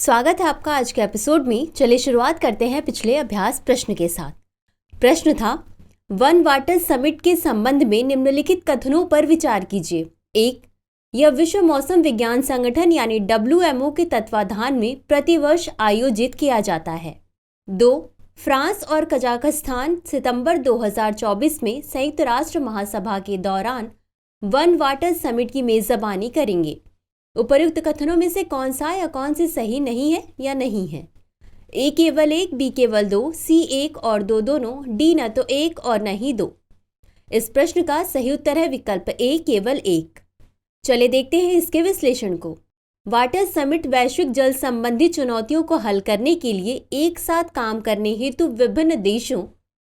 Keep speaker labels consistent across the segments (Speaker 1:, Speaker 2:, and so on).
Speaker 1: स्वागत है आपका आज के एपिसोड में। चलिए शुरुआत करते हैं पिछले अभ्यास प्रश्न के साथ। प्रश्न था, वन वाटर समिट के संबंध में निम्नलिखित कथनों पर विचार कीजिए। 1. यह विश्व मौसम विज्ञान संगठन यानी WMO के तत्वाधान में प्रतिवर्ष आयोजित किया जाता है। 2. फ्रांस और कजाकिस्तान सितंबर 2024 में संयुक्त राष्ट्र महासभा के दौरान वन वाटर समिट की मेजबानी करेंगे। उपर्युक्त कथनों में से कौन सा या कौन सी सही नहीं है या नहीं है? A केवल 1, B केवल 2, C 1 और 2 दोनों, D न तो 1 और न ही 2। इस प्रश्न का सही उत्तर है विकल्प A केवल 1। चले देखते हैं इसके विश्लेषण को। वाटर समिट वैश्विक जल संबंधी चुनौतियों को हल करने के लिए एक साथ काम करने हेतु विभिन्न देशों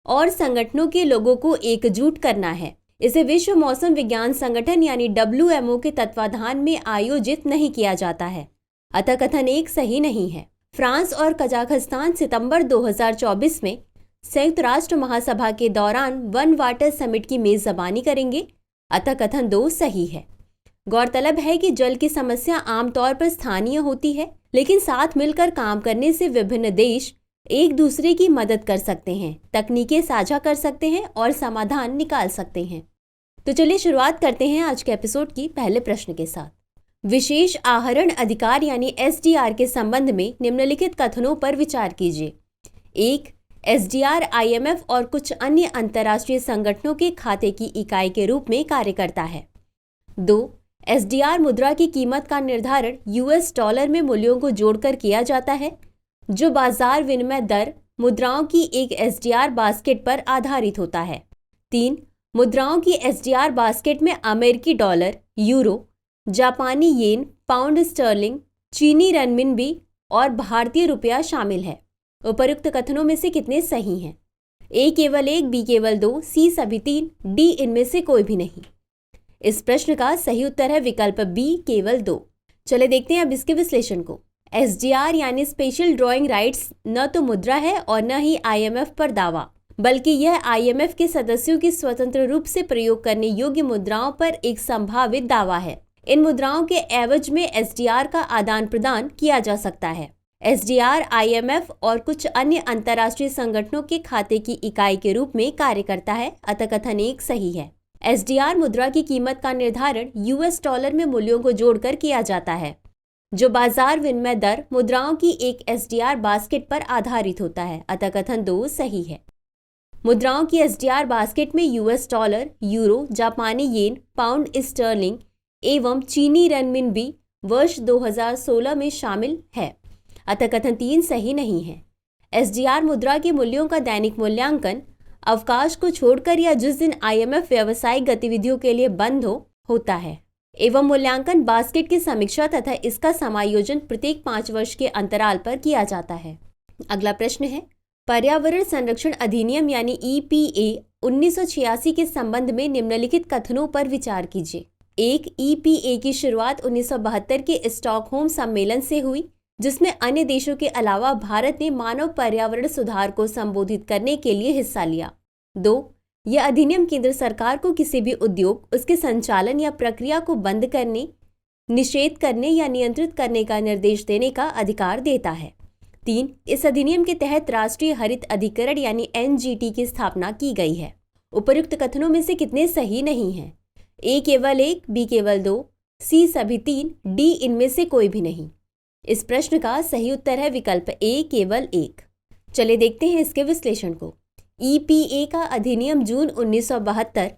Speaker 1: और संगठनों के लोगों को एकजुट करना है। इसे विश्व मौसम विज्ञान संगठन यानी WMO के तत्वाधान में आयोजित नहीं किया जाता है, अतः कथन 1 सही नहीं है। फ्रांस और कजाकिस्तान सितंबर 2024 में संयुक्त राष्ट्र महासभा के दौरान वन वाटर समिट की मेजबानी करेंगे, अतः कथन 2 सही है। गौरतलब है कि जल की समस्या आमतौर पर स्थानीय होती है, लेकिन साथ मिलकर काम करने से विभिन्न देश एक दूसरे की मदद कर सकते हैं, तकनीकें साझा कर सकते हैं और समाधान निकाल सकते हैं। तो चलिए शुरुआत करते हैं आज के एपिसोड की पहले प्रश्न के साथ। विशेष आहरण अधिकार यानी SDR के संबंध में निम्नलिखित कथनों पर विचार कीजिए। 1. SDR IMF और कुछ अन्य अंतर्राष्ट्रीय संगठनों के खाते की इकाई के रूप में कार्य करता है। 2. SDR मुद्रा की कीमत का निर्धारण US डॉलर में मूल्यों को जोड़कर किया जाता है, जो बाजार विनिमय दर मुद्राओं की एक SDR बास्केट पर आधारित होता है। 3. मुद्राओं की SDR बास्केट में अमेरिकी डॉलर, यूरो, जापानी येन, पाउंड स्टर्लिंग, चीनी रनमिनबी और भारतीय रुपया शामिल है। उपर्युक्त कथनों में से कितने सही हैं? A केवल 1, B केवल 2, C सभी 3, D इनमें से कोई भी नहीं। इस प्रश्न का सही उत्तर है विकल्प B केवल 2। चले देखते हैं अब इसके विश्लेषण को। SDR यानी स्पेशल ड्रॉइंग राइट्स न तो मुद्रा है और न ही IMF पर दावा, बल्कि यह IMF के सदस्यों की स्वतंत्र रूप से प्रयोग करने योग्य मुद्राओं पर एक संभावित दावा है। इन मुद्राओं के एवज में SDR का आदान प्रदान किया जा सकता है। SDR IMF और कुछ अन्य अंतर्राष्ट्रीय संगठनों के खाते की इकाई के रूप में कार्य करता है, अतः कथन 1 सही है। SDR मुद्रा की कीमत का निर्धारण US डॉलर में मूल्यों को जोड़कर किया जाता है, जो बाजार विनिमय दर मुद्राओं की एक SDR बास्केट पर आधारित होता है, अतः कथन 2 सही है। मुद्राओं की SDR बास्केट में US डॉलर, यूरो, जापानी येन, पाउंड स्टर्लिंग एवं चीनी रनमिनबी वर्ष 2016 में शामिल है, अतः कथन 3 सही नहीं है। SDR मुद्रा के मूल्यों का दैनिक मूल्यांकन अवकाश को छोड़कर या जिस दिन IMF व्यावसायिक गतिविधियों के लिए बंद होता है एवं मूल्यांकन बास्केट की समीक्षा तथा इसका समायोजन प्रत्येक 5 वर्ष के अंतराल पर किया जाता है। अगला प्रश्न है, पर्यावरण संरक्षण अधिनियम यानी EPA 1986 के संबंध में निम्नलिखित कथनों पर विचार कीजिए। 1. EPA की शुरुआत 1972 के स्टॉकहोम सम्मेलन से हुई, जिसमें अन्य देशों के अलावा भारत ने मानव पर्यावरण सुधार को संबोधित करने के लिए हिस्सा लिया। 2. यह अधिनियम केंद्र सरकार को किसी भी उद्योग, उसके संचालन या प्रक्रिया को बंद करने, निषेध करने या नियंत्रित करने का निर्देश देने का अधिकार देता है। 3. इस अधिनियम के तहत राष्ट्रीय हरित अधिकरण यानी NGT की स्थापना की गई है। उपर्युक्त कथनों में से कितने सही नहीं हैं? A केवल 1, B केवल 2, C सभी 3, D इनमें से कोई भी नहीं। इस प्रश्न का सही उत्तर है विकल्प A केवल 1। चले देखते हैं इसके विश्लेषण को। EPA का अधिनियम जून 1972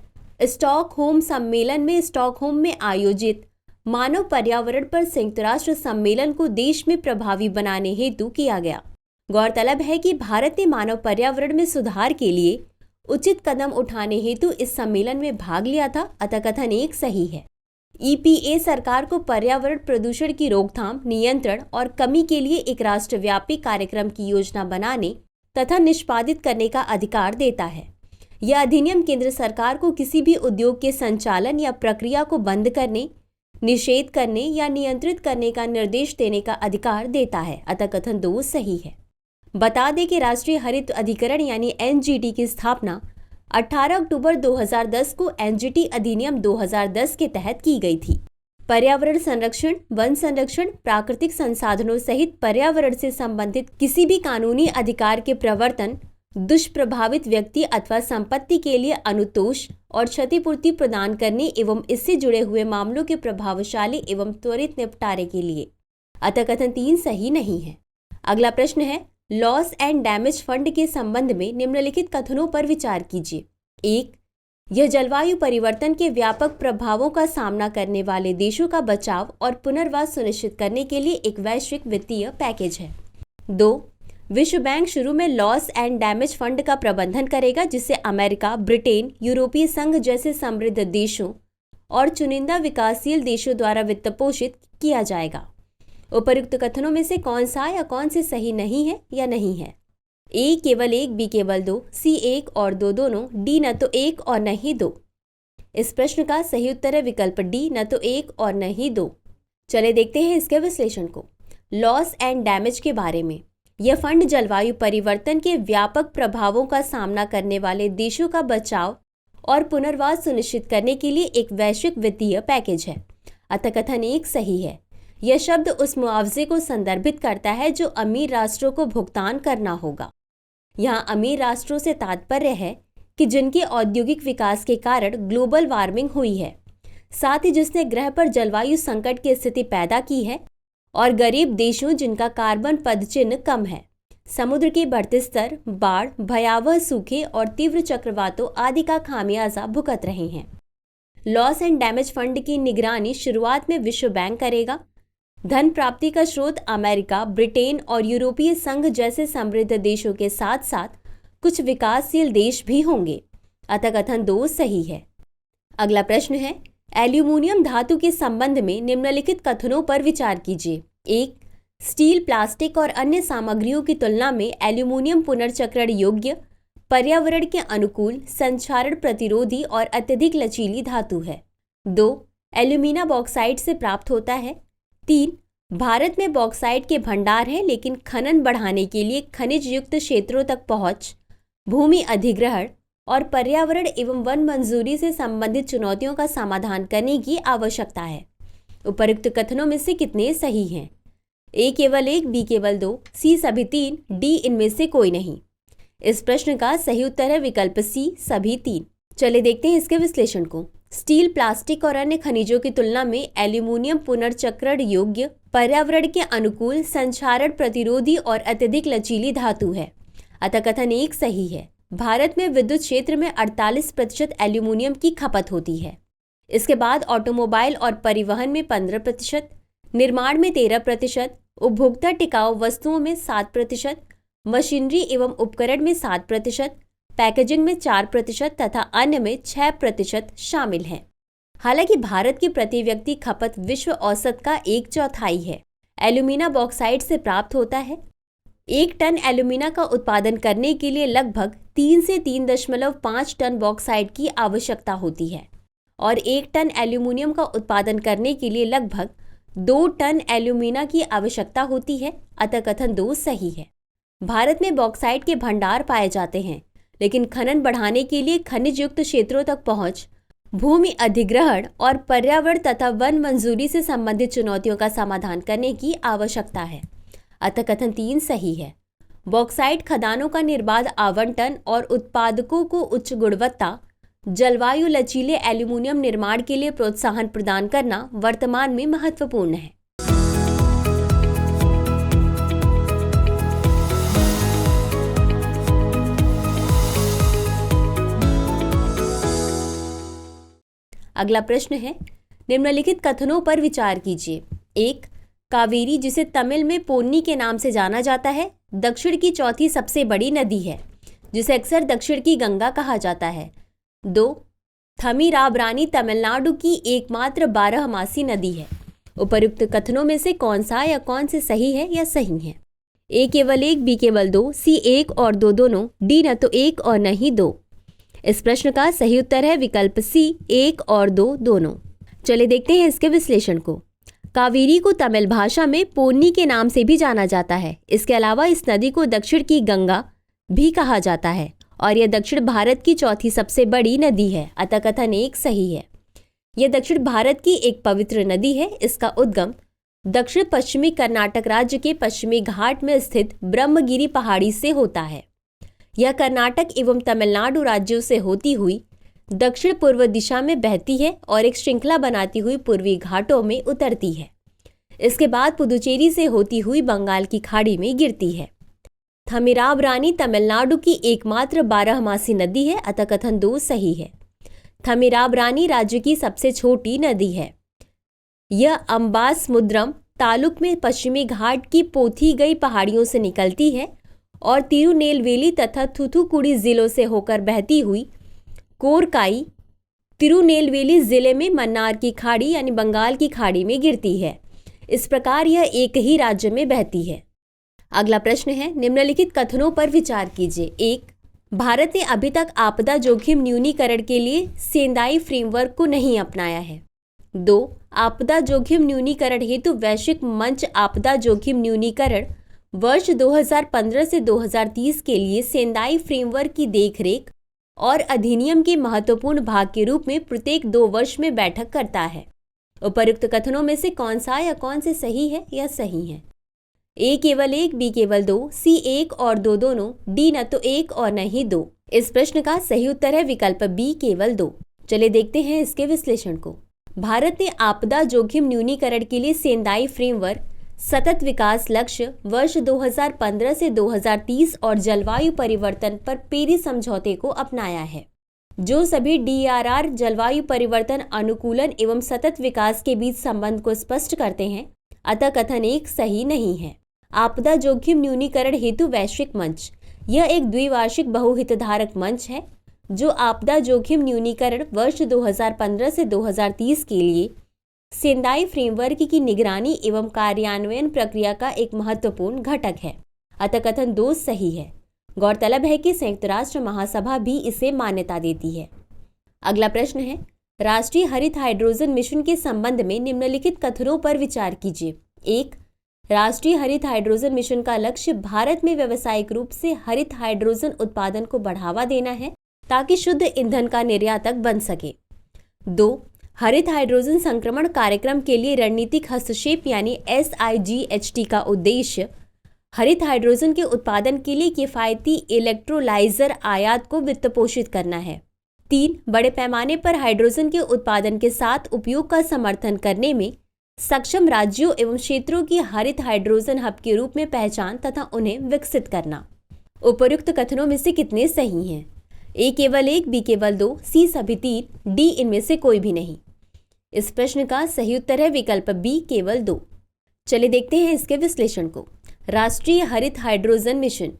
Speaker 1: स्टॉकहोम सम्मेलन में स्टॉकहोम में आयोजित मानव पर्यावरण पर संयुक्त राष्ट्र सम्मेलन को देश में प्रभावी बनाने हेतु किया गया। गौरतलब है कि भारत ने मानव पर्यावरण में सुधार के लिए उचित कदम उठाने हेतु इस सम्मेलन में भाग लिया था, अतः कथन 1 सही है। EPA सरकार को पर्यावरण प्रदूषण की रोकथाम, नियंत्रण और कमी के लिए एक राष्ट्रव्यापी कार्यक्रम की योजना बनाने तथा निष्पादित करने का अधिकार देता है। यह अधिनियम केंद्र सरकार को किसी भी उद्योग के संचालन या प्रक्रिया को बंद करने, निषेध करने या नियंत्रित करने का निर्देश देने का अधिकार देता है, अतः कथन 2 सही है। बता दें कि राष्ट्रीय हरित अधिकरण यानी NGT की स्थापना 18 अक्टूबर 2010 को NGT अधिनियम 2010 के तहत की गई थी। पर्यावरण संरक्षण, वन संरक्षण, प्राकृतिक संसाधनों सहित पर्यावरण से संबंधित किसी भी कानूनी अधिकार के प्रवर्तन, दुष्प्रभावित व्यक्ति अथवा संपत्ति के लिए अनुतोष और क्षतिपूर्ति प्रदान करने एवं इससे जुड़े हुए मामलों के प्रभावशाली एवं त्वरित निपटारे के लिए। अतः कथन 3 सही नहीं है। अगला प्रश्न है, लॉस एंड डैमेज फंड के संबंध में निम्नलिखित कथनों पर विचार कीजिए। 1. यह जलवायु परिवर्तन के व्यापक प्रभावों का सामना करने वाले देशों का बचाव और पुनर्वास सुनिश्चित करने के लिए एक वैश्विक वित्तीय पैकेज है। 2. विश्व बैंक शुरू में लॉस एंड डैमेज फंड का प्रबंधन करेगा, जिसे अमेरिका, ब्रिटेन, यूरोपीय संघ जैसे समृद्ध देशों और चुनिंदा विकासशील देशों द्वारा वित्त पोषित किया जाएगा। उपर्युक्त कथनों में से कौन सा या कौन से सही नहीं है या नहीं है? ए केवल 1, बी केवल 2, सी 1 और 2 दोनों, डी न तो 1 और न ही 2। इस प्रश्न का सही उत्तर है विकल्प डी, न तो 1 और न ही 2। चले देखते हैं इसके विश्लेषण को। लॉस एंड डैमेज के बारे में, यह फंड जलवायु परिवर्तन के व्यापक प्रभावों का सामना करने वाले देशों का बचाव और पुनर्वास सुनिश्चित करने के लिए एक वैश्विक वित्तीय पैकेज है। अतः कथन 1 सही है। यह शब्द उस मुआवजे को संदर्भित करता है जो अमीर राष्ट्रों को भुगतान करना होगा। यहाँ अमीर राष्ट्रों से तात्पर्य है कि जिनके औद्योगिक विकास के कारण ग्लोबल वार्मिंग हुई है, साथ ही जिसने ग्रह पर जलवायु संकट की स्थिति पैदा की है, और गरीब देशों जिनका कार्बन पदचिह्न कम है, समुद्र के बढ़ते स्तर, बाढ़, भयावह सूखे और तीव्र चक्रवातों आदि का खामियाजा भुगत रहे हैं। लॉस एंड डैमेज फंड की निगरानी शुरुआत में विश्व बैंक करेगा। धन प्राप्ति का स्रोत अमेरिका, ब्रिटेन और यूरोपीय संघ जैसे समृद्ध देशों के साथ साथ कुछ विकासशील देश भी होंगे। अतः कथन 2 सही है। अगला प्रश्न है, एल्यूमिनियम धातु के संबंध में निम्नलिखित कथनों पर विचार कीजिए। 1. स्टील, प्लास्टिक और अन्य सामग्रियों की तुलना में एल्यूमिनियम पुनर्चक्रण योग्य, पर्यावरण के अनुकूल, संक्षारण प्रतिरोधी और अत्यधिक लचीली धातु है। 2. एल्यूमिना बॉक्साइट से प्राप्त होता है। 3. भारत में बॉक्साइट के भंडार हैं, लेकिन खनन बढ़ाने के लिए खनिज युक्त क्षेत्रों तक पहुंच, भूमि अधिग्रहण और पर्यावरण एवं वन मंजूरी से संबंधित चुनौतियों का समाधान करने की आवश्यकता है। उपर्युक्त कथनों में से कितने सही हैं? ए केवल 1, बी केवल 2, सी सभी 3, डी इनमें से कोई नहीं। इस प्रश्न का सही उत्तर है विकल्प सी, सभी 3। चले देखते हैं इसके विश्लेषण को। स्टील, प्लास्टिक और अन्य खनिजों की तुलना में एल्यूमिनियम पुनर्चक्रण योग्य, पर्यावरण के अनुकूल, संक्षारण प्रतिरोधी और अत्यधिक लचीली धातु है। अतः कथन 1 सही है। भारत में विद्युत क्षेत्र में 48% एल्यूमिनियम की खपत होती है। इसके बाद ऑटोमोबाइल और परिवहन में 15%, निर्माण में 13%, उपभोक्ता टिकाऊ वस्तुओं में 7%, मशीनरी एवं उपकरण में 7%, पैकेजिंग में 4% तथा अन्य में 6% शामिल हैं। हालांकि भारत की प्रति व्यक्ति खपत विश्व औसत का 1/4 है। एल्यूमिना बॉक्साइट से प्राप्त होता है। 1 टन एल्यूमिना का उत्पादन करने के लिए लगभग 3 से 3.5 टन बॉक्साइट की आवश्यकता होती है और 1 टन एल्यूमिनियम का उत्पादन करने के लिए लगभग 2 टन एल्यूमिना की आवश्यकता होती है। अतः कथन 2 सही है। भारत में बॉक्साइट के भंडार पाए जाते हैं, लेकिन खनन बढ़ाने के लिए खनिज युक्त क्षेत्रों तक पहुंच, भूमि अधिग्रहण और पर्यावरण तथा वन मंजूरी से संबंधित चुनौतियों का समाधान करने की आवश्यकता है। अतः कथन 3 सही है। बॉक्साइट खदानों का निर्बाध आवंटन और उत्पादकों को उच्च गुणवत्ता, जलवायु लचीले एल्यूमिनियम निर्माण के लिए प्रोत्साहन प्रदान करना वर्तमान में महत्वपूर्ण है। अगला प्रश्न है, निम्नलिखित कथनों पर विचार कीजिए। 1. कावेरी, जिसे तमिल में पोन्नी के नाम से जाना जाता है, दक्षिण की चौथी सबसे बड़ी नदी है, जिसे अक्सर दक्षिण की गंगा कहा जाता है। 2. थमीराबरानी तमिलनाडु की एकमात्र 12मासी नदी है। उपर्युक्त कथनों में से कौन सा या कौन से सही है या सही है? ए केवल 1, बी केवल 2, सी 1 और 2 दोनों, डी न तो 1 और न ही 2। इस प्रश्न का सही उत्तर है विकल्प सी, 1 और 2 दोनों। चले देखते हैं इसके विश्लेषण को। कावेरी को तमिल भाषा में पोन्नी के नाम से भी जाना जाता है। इसके अलावा इस नदी को दक्षिण की गंगा भी कहा जाता है और यह दक्षिण भारत की चौथी सबसे बड़ी नदी है। अतः कथन 1 सही है। यह दक्षिण भारत की एक पवित्र नदी है। इसका उद्गम दक्षिण पश्चिमी कर्नाटक राज्य के पश्चिमी घाट में स्थित ब्रह्मगिरी पहाड़ी से होता है। यह कर्नाटक एवं तमिलनाडु राज्यों से होती हुई दक्षिण पूर्व दिशा में बहती है और एक श्रृंखला बनाती हुई पूर्वी घाटों में उतरती है। इसके बाद पुदुचेरी से होती हुई बंगाल की खाड़ी में गिरती है। थमिराबरानी तमिलनाडु की एकमात्र 12मासी नदी है, अतः कथन 2 सही है। थमिराबरानी राज्य की सबसे छोटी नदी है। यह अम्बासमुद्रम तालुक में पश्चिमी घाट की पोथी गई पहाड़ियों से निकलती है और तिरुनेलवेली तथा थूथुकुडी जिलों से होकर बहती हुई कोरकाई तिरुनेलवेली जिले में मन्नार की खाड़ी यानी बंगाल की खाड़ी में गिरती है। इस प्रकार यह एक ही राज्य में बहती है। अगला प्रश्न है, निम्नलिखित कथनों पर विचार कीजिए। 1. भारत ने अभी तक आपदा जोखिम न्यूनीकरण के लिए सेंदाई फ्रेमवर्क को नहीं अपनाया है। 2. आपदा जोखिम न्यूनीकरण हेतु वैश्विक मंच आपदा जोखिम न्यूनीकरण वर्ष 2015 से 2030 के लिए सेंदाई फ्रेमवर्क की देखरेख और अधिनियम के महत्वपूर्ण भाग के रूप में प्रत्येक 2 वर्ष में बैठक करता है। उपर्युक्त कथनों में से कौन सा या कौन से सही है या सही है? A केवल 1, B केवल 2, C 1 और 2 दोनों, D न तो 1 और न ही 2। इस प्रश्न का सही उत्तर है विकल्प B केवल 2। चलिए देखते हैं इसके विश्लेषण को। भारत ने आपदा जोखिम न्यूनीकरण के लिए सेंदाई फ्रेमवर्क, सतत विकास लक्ष्य वर्ष 2015 से 2030 और जलवायु परिवर्तन पर पेरिस समझौते को अपनाया है, जो सभी DRR जलवायु परिवर्तन अनुकूलन एवं सतत विकास के बीच संबंध को स्पष्ट करते हैं। अतः कथन 1 सही नहीं है। आपदा जोखिम न्यूनीकरण हेतु वैश्विक मंच, यह एक द्विवार्षिक बहुहितधारक मंच है जो आपदा जोखिम न्यूनीकरण वर्ष 2015 से 2030 के लिए सेंदाई फ्रेमवर्क की निगरानी एवं कार्यान्वयन प्रक्रिया का एक महत्वपूर्ण घटक है। अतः कथन 2 सही है। गौरतलब है कि संयुक्त राष्ट्र महासभा भी इसे मान्यता देती है। अगला प्रश्न है, राष्ट्रीय हरित हाइड्रोजन मिशन के संबंध में निम्नलिखित कथनों पर विचार कीजिए। 1. राष्ट्रीय हरित हाइड्रोजन मिशन का लक्ष्य भारत में व्यावसायिक रूप से हरित हाइड्रोजन उत्पादन को बढ़ावा देना है ताकि शुद्ध ईंधन का निर्यातक बन सके। 2. हरित हाइड्रोजन संक्रमण कार्यक्रम के लिए रणनीतिक हस्तक्षेप यानी SIGHT का उद्देश्य हरित हाइड्रोजन के उत्पादन के लिए किफायती इलेक्ट्रोलाइजर आयात को वित्तपोषित करना है। 3. बड़े पैमाने पर हाइड्रोजन के उत्पादन के साथ उपयोग का समर्थन करने में सक्षम राज्यों एवं क्षेत्रों की हरित हाइड्रोजन हब के रूप में पहचान तथा उन्हें विकसित करना। उपर्युक्त कथनों में से कितने सही हैं? A केवल 1, B केवल 2, C सभी 3, D इनमें से कोई भी नहीं। इस प्रश्न का सही उत्तर है विकल्प B केवल 2। चलिए देखते हैं इसके विश्लेषण को। राष्ट्रीय हरित हाइड्रोजन मिशन,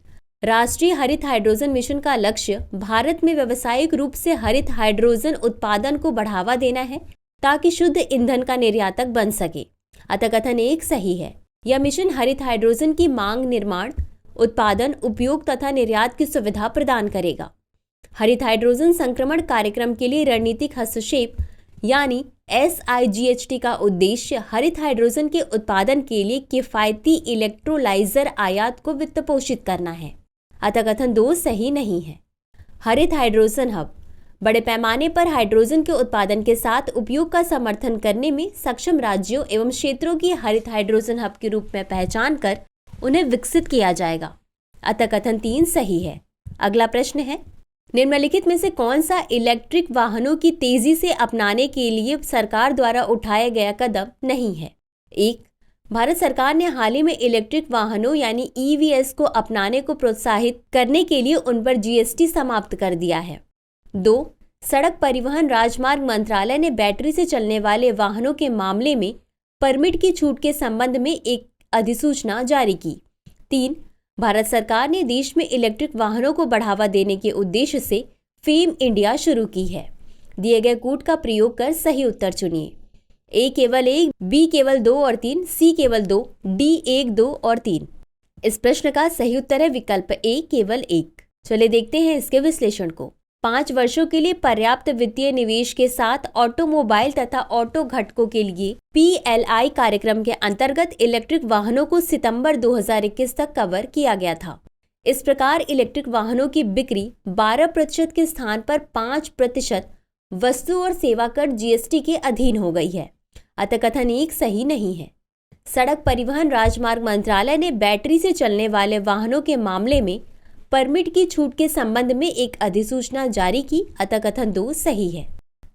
Speaker 1: राष्ट्रीय हरित हाइड्रोजन मिशन का लक्ष्य भारत में व्यावसायिक रूप से हरित हाइड्रोजन उत्पादन को बढ़ावा देना है ताकि शुद्ध ईंधन का निर्यातक बन सके। अतः कथन 1 सही है। यह मिशन हरित हाइड्रोजन की मांग, निर्माण, उत्पादन, उपयोग तथा निर्यात की सुविधा प्रदान करेगा। हरित हाइड्रोजन संक्रमण कार्यक्रम के लिए रणनीतिक हस्तक्षेप यानी SIGHT का उद्देश्य हरित हाइड्रोजन के उत्पादन के लिए किफायती इलेक्ट्रोलाइजर आयात को वित्तपोषित करना है। अतः कथन 2 सही नहीं है। हरित हाइड्रोजन हब, बड़े पैमाने पर हाइड्रोजन के उत्पादन के साथ उपयोग का समर्थन करने में सक्षम राज्यों एवं क्षेत्रों की हरित हाइड्रोजन हब के रूप में पहचान कर उन्हें विकसित किया जाएगा। अतः कथन 3 सही है। अगला प्रश्न है, निम्नलिखित में से कौन सा इलेक्ट्रिक वाहनों की तेजी से अपनाने के लिए सरकार द्वारा उठाया गया कदम नहीं है? 1. भारत सरकार ने हाल ही में इलेक्ट्रिक वाहनों यानी EVs को अपनाने को प्रोत्साहित करने के लिए उन पर GST समाप्त कर दिया है। 2. सड़क परिवहन राजमार्ग मंत्रालय ने बैटरी से चलने वाले वाहनों के मामले में परमिट की छूट के संबंध में एक अधिसूचना जारी की। 3. भारत सरकार ने देश में इलेक्ट्रिक वाहनों को बढ़ावा देने के उद्देश्य से फेम इंडिया शुरू की है। दिए गए कूट का प्रयोग कर सही उत्तर चुनिए। A केवल 1, B केवल 2 और 3, C केवल 2, D 1, 2 और 3। इस प्रश्न का सही उत्तर है विकल्प A केवल 1। चलिए देखते हैं इसके विश्लेषण को। 5 वर्षों के लिए पर्याप्त वित्तीय निवेश के साथ ऑटोमोबाइल तथा ऑटो घटकों के लिए PLI कार्यक्रम के अंतर्गत इलेक्ट्रिक वाहनों को सितंबर 2021 तक कवर किया गया था। इस प्रकार इलेक्ट्रिक वाहनों की बिक्री 12% के स्थान पर 5% वस्तु और सेवा कर जीएसटी के अधीन हो गई है। अतः कथन 1 सही नहीं है। सड़क परिवहन राजमार्ग मंत्रालय ने बैटरी से चलने वाले वाहनों के मामले में परमिट की छूट के संबंध में एक अधिसूचना जारी की। अतः कथन 2 सही है।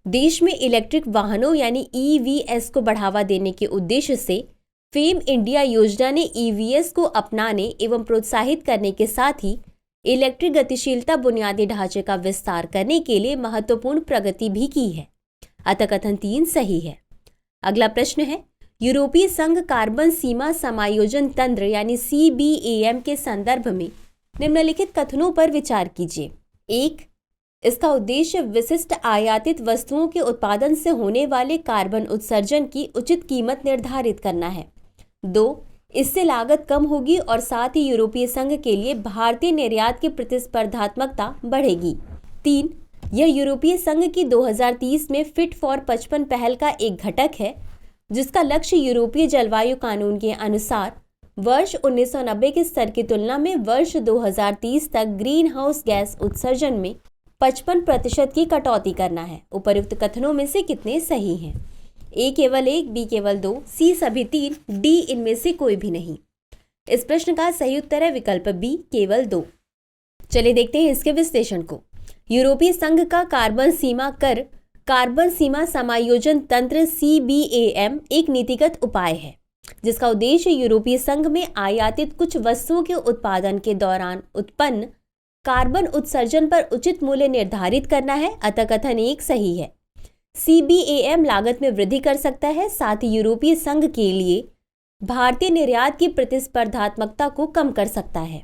Speaker 1: देश में इलेक्ट्रिक वाहनों यानी ईवीएस को बढ़ावा देने के उद्देश्य से फेम इंडिया योजना ने ईवीएस को अपनाने एवं प्रोत्साहित करने के साथ ही इलेक्ट्रिक गतिशीलता बुनियादी ढांचे का विस्तार करने के लिए महत्वपूर्ण प्रगति भी की है। अतः कथन 3 सही है। अगला प्रश्न है, यूरोपीय संघ कार्बन सीमा समायोजन तंत्र यानी CBAM के संदर्भ में निम्नलिखित कथनों पर विचार कीजिए। 1. इसका उद्देश्य विशिष्ट आयातित वस्तुओं के उत्पादन से होने वाले कार्बन उत्सर्जन की उचित कीमत निर्धारित करना है। 2. इससे लागत कम होगी और साथ ही यूरोपीय संघ के लिए भारतीय निर्यात की प्रतिस्पर्धात्मकता बढ़ेगी। 3. यह यूरोपीय संघ की 2030 में फिट फॉर 55 पहल का एक घटक है, जिसका लक्ष्य यूरोपीय जलवायु कानून के अनुसार वर्ष 1990 के स्तर की तुलना में वर्ष 2030 तक ग्रीन हाउस गैस उत्सर्जन में 55% की कटौती करना है। उपर्युक्त कथनों में से कितने सही हैं? A केवल 1, B केवल 2, C सभी 3, D इनमें से कोई भी नहीं। इस प्रश्न का सही उत्तर है विकल्प B केवल 2। चलिए देखते हैं इसके विश्लेषण को। यूरोपीय संघ का कार्बन सीमा कर कार्बन सीमा समायोजन तंत्र CBAM एक नीतिगत उपाय है, जिसका उद्देश्य यूरोपीय संघ में आयातित कुछ वस्तुओं के उत्पादन के दौरान उत्पन्न कार्बन उत्सर्जन पर उचित मूल्य निर्धारित करना है। अतः कथन 1 सही है। CBAM लागत में वृद्धि कर सकता है, साथ ही यूरोपीय संघ के लिए भारतीय निर्यात की प्रतिस्पर्धात्मकता को कम कर सकता है,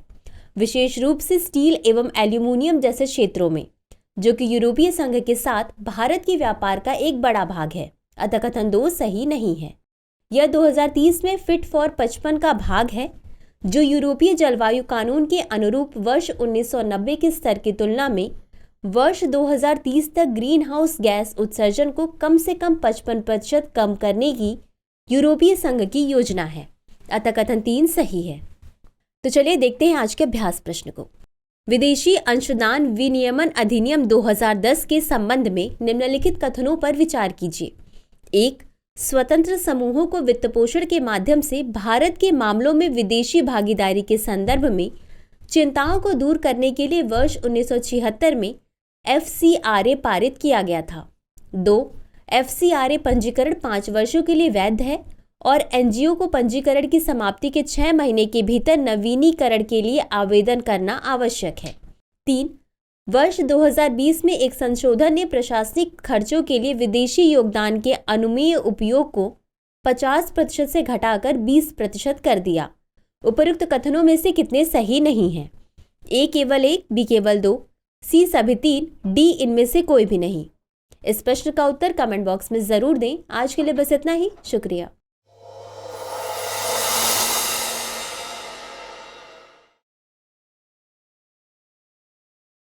Speaker 1: विशेष रूप से स्टील एवं एल्यूमिनियम जैसे क्षेत्रों में, जो कि यूरोपीय संघ के साथ भारत के व्यापार का एक बड़ा भाग है। अतः कथन 2 सही नहीं है। यह 2030 में फिट फॉर 55 का भाग है, जो यूरोपीय जलवायु कानून के अनुरूप वर्ष 1990 के स्तर की तुलना में वर्ष 2030 तक ग्रीन हाउस गैस उत्सर्जन को कम से कम 55% कम करने की यूरोपीय संघ की योजना है। अतः कथन 3 सही है। तो चलिए देखते हैं आज के अभ्यास प्रश्न को। विदेशी अंशदान विनियमन अधिनियम 2010 के संबंध में निम्नलिखित कथनों पर विचार कीजिए। 1. स्वतंत्र समूहों को वित्तपोषण के माध्यम से भारत के मामलों में विदेशी भागीदारी के संदर्भ में चिंताओं को दूर करने के लिए वर्ष 1976 में FCRA पारित किया गया था। 2. FCRA पंजीकरण 5 वर्षों के लिए वैध है और NGO को पंजीकरण की समाप्ति के 6 महीने के भीतर नवीनीकरण के लिए आवेदन करना आवश्यक है। 3. वर्ष 2020 में एक संशोधन ने प्रशासनिक खर्चों के लिए विदेशी योगदान के अनुमेय उपयोग को 50% से घटाकर 20% कर दिया। उपर्युक्त कथनों में से कितने सही नहीं हैं? A केवल 1, B केवल 2, C सभी 3, D इनमें से कोई भी नहीं। इस प्रश्न का उत्तर कमेंट बॉक्स में जरूर दें। आज के लिए बस इतना ही। शुक्रिया।